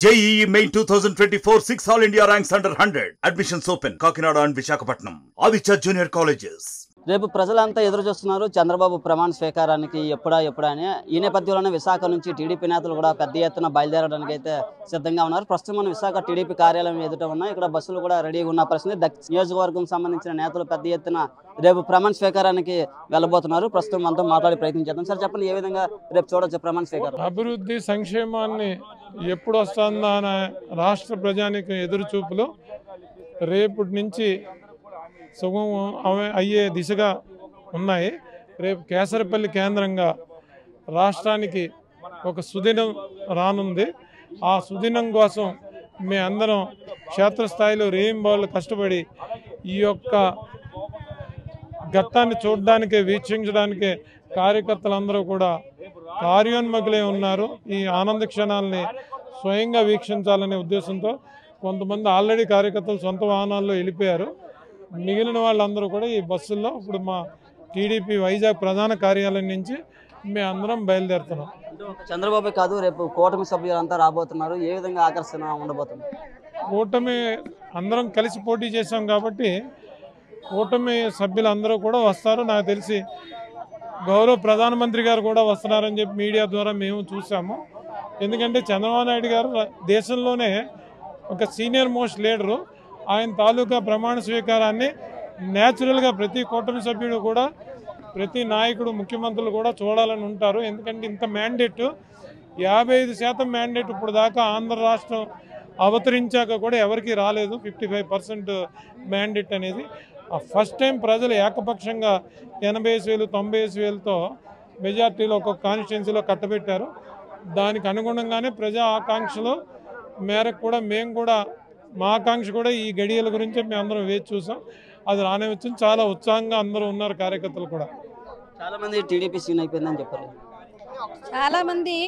JEE Main 2024 6 All India ranks under 100. Admissions open. Kakinada and Visakhapatnam. Aditya Junior Colleges. రేపు ప్రజలంతా ఎదురు చూస్తున్నారు చంద్రబాబు ప్రమాణ స్వీకారానికి ఎప్పుడా అని. ఈ నేపథ్యంలోనే విశాఖ నుంచి టీడీపీ నేతలు కూడా పెద్ద ఎత్తున బయలుదేరడానికి అయితే సిద్ధంగా ఉన్నారు. ప్రస్తుతం మనం విశాఖ టీడీపీ కార్యాలయం ఎదుట ఉన్నాయి. ఇక్కడ బస్సులు కూడా రెడీగా ఉన్న పరిస్థితి. నియోజకవర్గం సంబంధించిన నేతలు పెద్ద ఎత్తున రేపు ప్రమాణ స్వీకారానికి వెళ్ళబోతున్నారు. ప్రస్తుతం మనతో మాట్లాడే ప్రయత్నం చేద్దాం. సార్ చెప్పండి, ఏ విధంగా రేపు చూడొచ్చు ప్రమాణ స్వీకారం? అభివృద్ధి సంక్షేమాన్ని ఎప్పుడు వస్తుందా అనే రాష్ట్ర ప్రజానికి ఎదురు చూపులు రేపటి నుంచి సుగమం అయ్యే దిశగా ఉన్నాయి. రేపు కేసరపల్లి కేంద్రంగా రాష్ట్రానికి ఒక సుదినం రానుంది. ఆ సుదినం కోసం మీ అందరం క్షేత్రస్థాయిలో రేయింబాళ్ళు కష్టపడి ఈ యొక్క ఘట్టాన్ని చూడడానికి వీక్షించడానికి కార్యకర్తలందరూ కూడా కార్యోన్ముఖులై ఉన్నారు. ఈ ఆనంద క్షణాలని స్వయంగా వీక్షించాలనే ఉద్దేశంతో కొంతమంది ఆల్రెడీ కార్యకర్తలు సొంత వాహనాల్లో వెళ్ళిపోయారు. మిగిలిన వాళ్ళందరూ కూడా ఈ బస్సుల్లో ఇప్పుడు మా టీడీపీ వైజాగ్ ప్రధాన కార్యాలయం నుంచి మేము అందరం బయలుదేరుతున్నాం. చంద్రబాబు కాదు, రేపు కూటమి సభ్యులంతా రాబోతున్నారు. ఏ విధంగా ఆకర్షణ ఉండబోతుంది? కూటమి అందరం కలిసి పోటీ చేశాం కాబట్టి కూటమి సభ్యులందరూ కూడా వస్తారు. నాకు తెలిసి గౌరవ ప్రధానమంత్రి గారు కూడా వస్తున్నారని చెప్పి మీడియా ద్వారా మేము చూసాము. ఎందుకంటే చంద్రబాబు నాయుడు గారు దేశంలోనే ఒక సీనియర్ మోస్ట్ లీడరు. ఆయన తాలూకా ప్రమాణ స్వీకారాన్ని న్యాచురల్గా ప్రతి కూటమి సభ్యుడు కూడా ప్రతి నాయకుడు ముఖ్యమంత్రులు కూడా చూడాలని ఉంటారు. ఎందుకంటే ఇంత మ్యాండేట్ 55% మ్యాండేట్ ఇప్పుడు దాకా ఆంధ్ర రాష్ట్రం అవతరించాక కూడా ఎవరికి రాలేదు. 55% మ్యాండేట్ అనేది ఫస్ట్ టైం ప్రజలు ఏకపక్షంగా 80,000 90,000తో మెజార్టీలో ఒక్కొక్క కాన్స్టిట్యున్సీలో కట్టబెట్టారు. దానికి అనుగుణంగానే ప్రజా ఆకాంక్షలు మేరకు కూడా మేము కూడా మా ఆకాంక్ష కూడా ఈ గడియల గురించి మేము అందరం వేచి చూసాం. అది రానే వచ్చింది. చాలా ఉత్సాహంగా అందరూ ఉన్నారు కార్యకర్తలు కూడా. చాలా మంది టీడీపీ సీన్ అయిపోయిందని చెప్పారు. చాలా మంది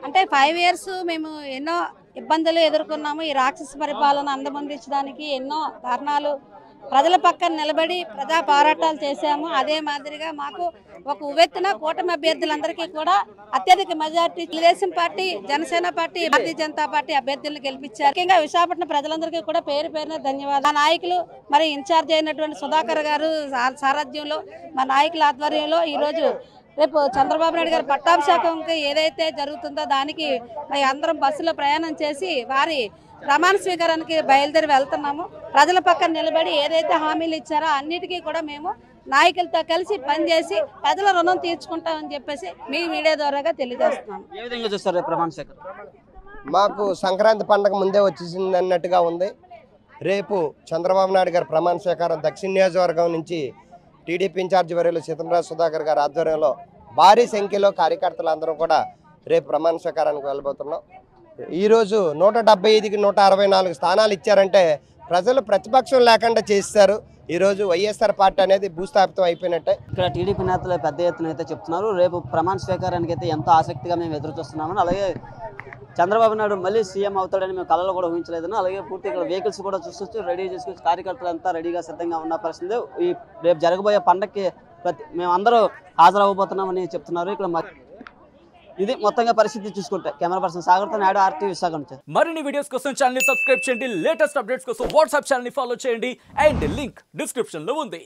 అంటే 5 years మేము ఎన్నో ఇబ్బందులు ఎదుర్కొన్నాము. ఈ రాక్షస పరిపాలన అందమందించడానికి ఎన్నో ధర్నాలు, ప్రజల పక్కన నిలబడి ప్రజా పోరాటాలు చేశాము. అదే మాదిరిగా మాకు ఒక ఉవ్వెత్తున కూటమి అభ్యర్థులందరికీ కూడా అత్యధిక majority Telugu Desam party, Janasena party, Bharatiya Janata party అభ్యర్థులను గెలిపించారు. ముఖ్యంగా విశాఖపట్నం ప్రజలందరికీ కూడా పేరు పేరున ధన్యవాదాలు. మా నాయకులు మరి ఇన్ఛార్జ్ అయినటువంటి సుధాకర్ గారు సారథ్యంలో మా నాయకుల ఆధ్వర్యంలో ఈరోజు రేపు చంద్రబాబు నాయుడు గారి పట్టాభిషేకంకి ఏదైతే జరుగుతుందో దానికి మరి అందరం బస్సులో ప్రయాణం చేసి వారి ప్రమాణ స్వీకారానికి బయలుదేరి వెళ్తున్నాము. ప్రజల పక్కన నిలబడి ఏదైతే హామీలు ఇచ్చారో అన్నిటికీ కూడా మేము నాయకులతో కలిసి పనిచేసి ప్రజల రుణం తీర్చుకుంటామని చెప్పేసి మీ మీడియా ద్వారాగా తెలియజేస్తున్నాము. ఏ విధంగా చూస్తారు ప్రమాణ స్వీకారం? మాకు సంక్రాంతి పండుగ ముందే వచ్చేసింది అన్నట్టుగా ఉంది. రేపు చంద్రబాబు నాయుడు గారి ప్రమాణ స్వీకారం దక్షిణ నియోజకవర్గం నుంచి టీడీపీ ఇన్ఛార్జి వర్యులు సీతంరాజు సుధాకర్ గారి ఆధ్వర్యంలో భారీ సంఖ్యలో కార్యకర్తలందరూ కూడా రేపు ప్రమాణ స్వీకారానికి వెళ్ళబోతున్నాం. ఈరోజు 175కి 164 స్థానాలు ఇచ్చారంటే ప్రజలు ప్రతిపక్షం లేకుండా చేస్తారు. ఈరోజు వైఎస్ఆర్ పార్టీ అనేది భూస్థాపితం అయిపోయినట్టే. ఇక్కడ టీడీపీ నేతలు పెద్ద ఎత్తున అయితే చెప్తున్నారు. రేపు ప్రమాణ స్వీకారానికి అయితే ఎంతో ఆసక్తిగా మేము ఎదురు చూస్తున్నామని, అలాగే చంద్రబాబు నాయుడు మళ్ళీ సీఎం అవుతాడని మేము కళలో కూడా ఊహించలేదని, అలాగే పూర్తి ఇక్కడ వెహికల్స్ కూడా చూస్తూ రెడీ చేసుకొచ్చి కార్యకర్తలంతా రెడీగా సిద్ధంగా ఉన్న పరిస్థితి. ఈ రేపు జరగబోయే పండగకి మేమందరూ హాజరవబోతున్నామని చెప్తున్నారు. ఇక్కడ ఇది మొత్తంగా పరిస్థితి చూసుకుంటే కెమెరా పర్సన్ సాగర్తో నాయుడు, RTV విశాఖ నుంచి. మరిన్ని వీడియోస్ కోసం ఛానల్ ని సబ్స్క్రైబ్ చేయండి. లేటెస్ట్ అప్డేట్స్ కోసం వాట్సాప్ ఛానల్ ని ఫాలో చేయండి. అండ్ లింక్ డిస్క్రిప్షన్ లో ఉంది.